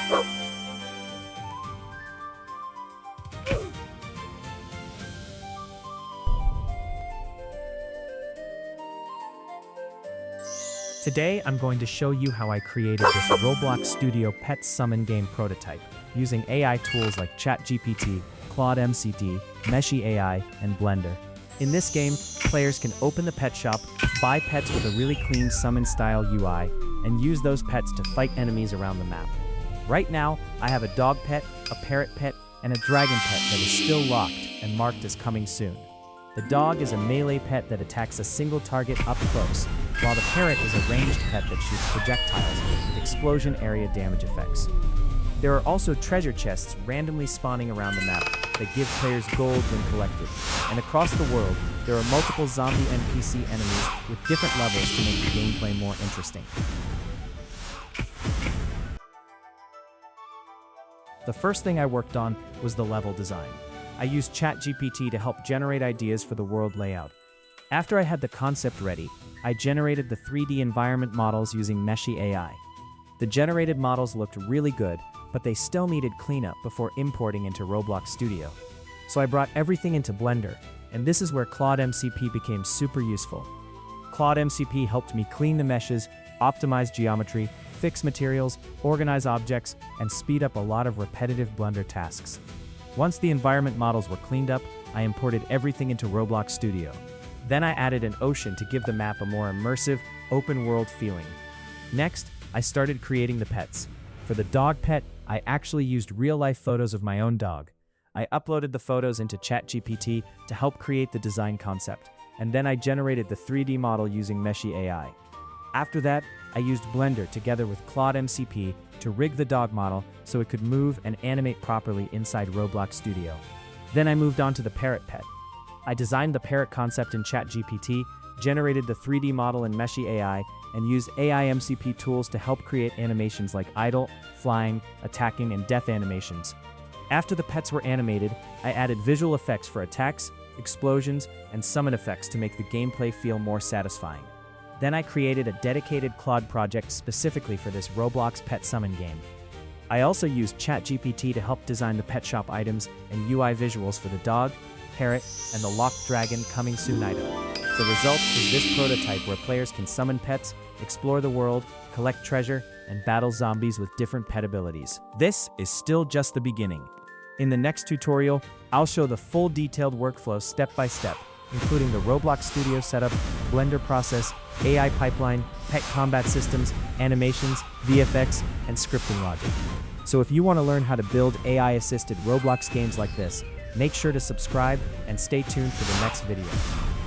Today, I'm going to show you how I created this Roblox Studio pet summon game prototype using AI tools like ChatGPT, Claude MCP, Meshy AI, and Blender. In this game, players can open the pet shop, buy pets with a really clean summon-style UI, and use those pets to fight enemies around the map. Right now, I have a dog pet, a parrot pet, and a dragon pet that is still locked and marked as coming soon. The dog is a melee pet that attacks a single target up close, while the parrot is a ranged pet that shoots projectiles with explosion area damage effects. There are also treasure chests randomly spawning around the map that give players gold when collected. And across the world, there are multiple zombie NPC enemies with different levels to make the gameplay more interesting. The first thing I worked on was the level design. I used ChatGPT to help generate ideas for the world layout. After I had the concept ready, I generated the 3D environment models using Meshy AI. The generated models looked really good, but they still needed cleanup before importing into Roblox Studio. So I brought everything into Blender, and this is where Claude MCP became super useful. Claude MCP helped me clean the meshes, optimize geometry, fix materials, organize objects, and speed up a lot of repetitive Blender tasks. Once the environment models were cleaned up, I imported everything into Roblox Studio. Then I added an ocean to give the map a more immersive, open-world feeling. Next, I started creating the pets. For the dog pet, I actually used real-life photos of my own dog. I uploaded the photos into ChatGPT to help create the design concept, and then I generated the 3D model using Meshy AI. After that, I used Blender together with Claude MCP to rig the dog model so it could move and animate properly inside Roblox Studio. Then I moved on to the parrot pet. I designed the parrot concept in ChatGPT, generated the 3D model in Meshy AI, and used AI MCP tools to help create animations like idle, flying, attacking, and death animations. After the pets were animated, I added visual effects for attacks, explosions, and summon effects to make the gameplay feel more satisfying. Then I created a dedicated Claude project specifically for this Roblox pet summon game. I also used ChatGPT to help design the pet shop items and UI visuals for the dog, parrot, and the locked dragon coming soon item. The result is this prototype where players can summon pets, explore the world, collect treasure, and battle zombies with different pet abilities. This is still just the beginning. In the next tutorial, I'll show the full detailed workflow step by step, including the Roblox Studio setup, Blender process, AI pipeline, pet combat systems, animations, VFX, and scripting logic. So if you want to learn how to build AI-assisted Roblox games like this, make sure to subscribe and stay tuned for the next video.